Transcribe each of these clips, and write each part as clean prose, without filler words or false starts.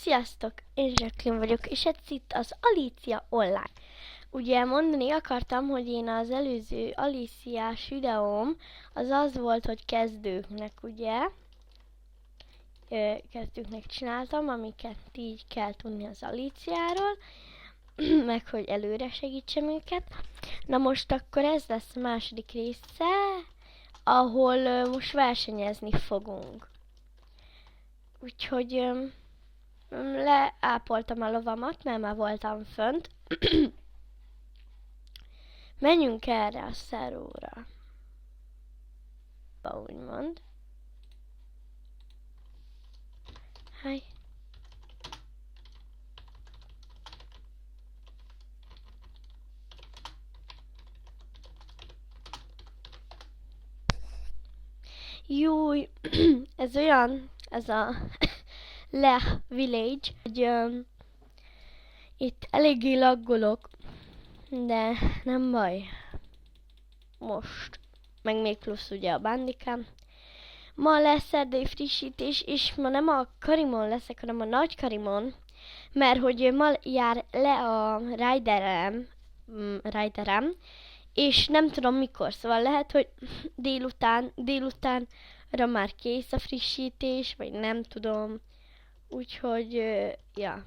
Sziasztok, én Jacqueline vagyok, és ez itt az Alicia Online. Ugye mondani akartam, hogy én az előző Aliciás videóm az volt, hogy kezdőknek, ugye? Kezdőknek csináltam, amiket így kell tudni az Aliciáról, meg hogy előre segítsem őket. Na most akkor ez lesz a második része, ahol most versenyezni fogunk. Úgyhogy leápoltam a lovamat, mert már voltam fönt. Menjünk erre a szeróra. Úgymond. Háj. Júj, ez olyan, ez a Le Village, hogy itt eléggé laggolok, de nem baj. Most. Meg még plusz ugye a bandikám. Ma lesz erdei frissítés, és ma nem a Karimon leszek, hanem a nagy Karimon, mert hogy ma jár le a riderem, és nem tudom mikor, szóval lehet, hogy délutánra már kész a frissítés, vagy nem tudom, úgyhogy, ja.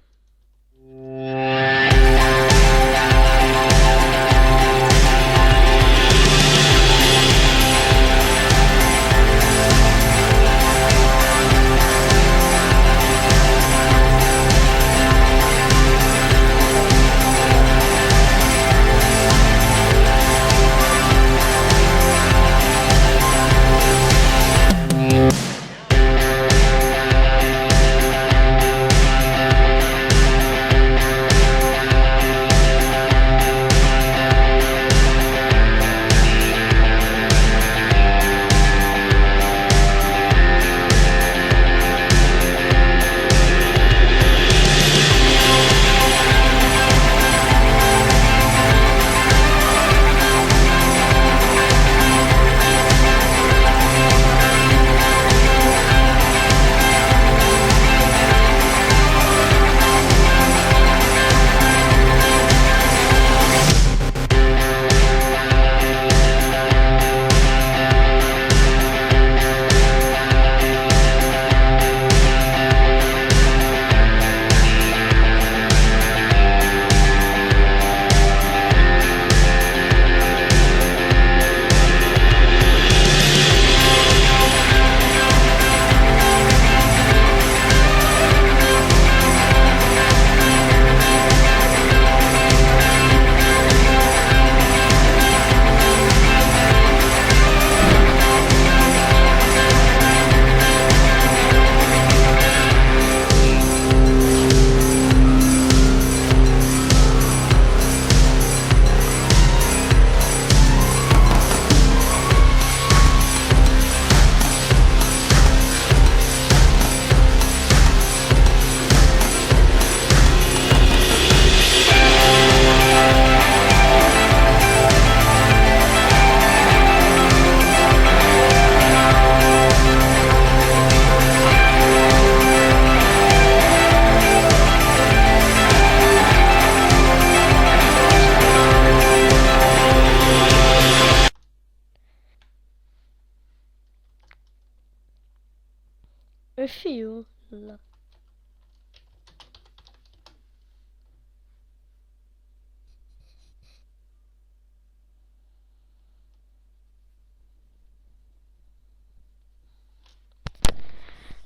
Fiú.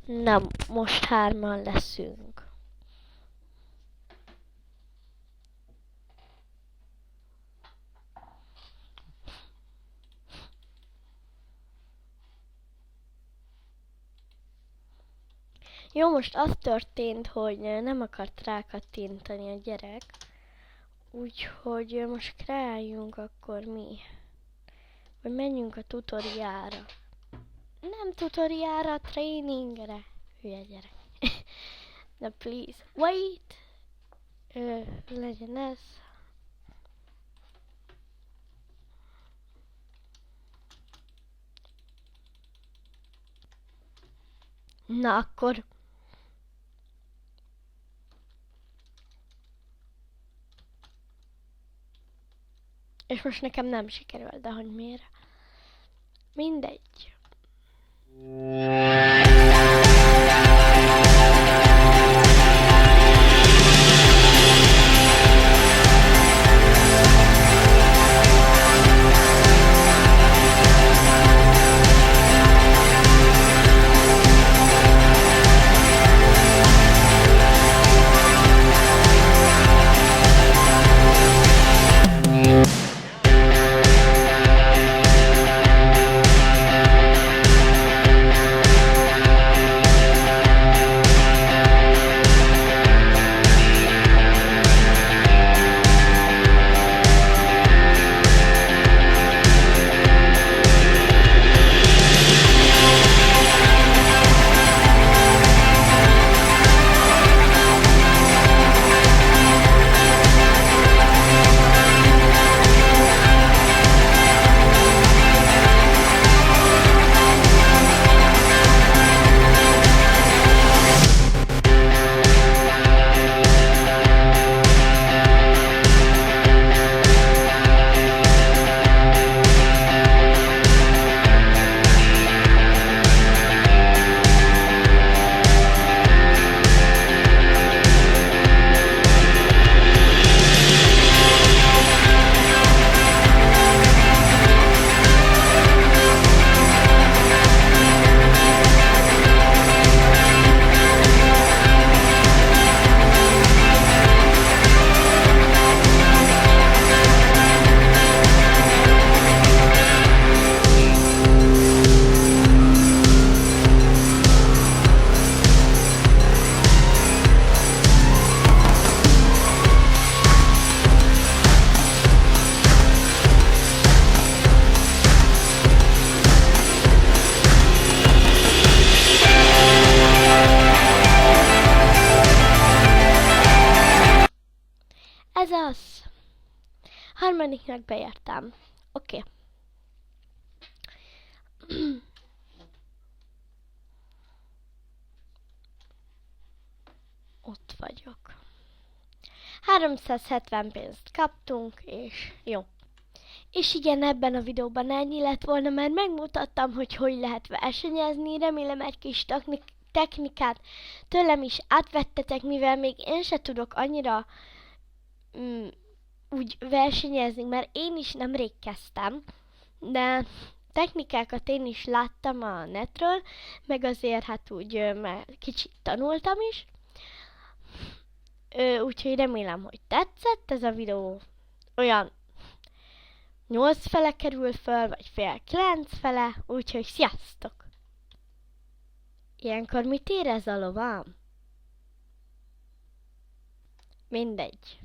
Na, most 3-an leszünk. Jó, most az történt, hogy nem akart rákattintani a gyerek, úgyhogy most kreáljunk akkor mi. Vagy menjünk a tutoriára. Nem tutoriára, tréningre. Hülye gyerek. De please, wait! Legyen ez. Na akkor. És most nekem nem sikerült, de hogy miért? Mindegy. Ez az. Harmadiknak beértem. Oké. Ott vagyok. 370 pénzt kaptunk, és jó. És igen, ebben a videóban ennyi lett volna, mert megmutattam, hogy lehet versenyezni. Remélem egy kis technikát tőlem is átvettetek, mivel még én se tudok annyira úgy versenyezni, mert én is nemrég kezdtem, de technikákat én is láttam a netről, meg azért hát úgy már kicsit tanultam is. Úgyhogy remélem, hogy tetszett ez a videó. Olyan 8 fele kerül föl, vagy fél 9 fele, úgyhogy sziasztok! Ilyenkor mit érez a lovam? Mindegy.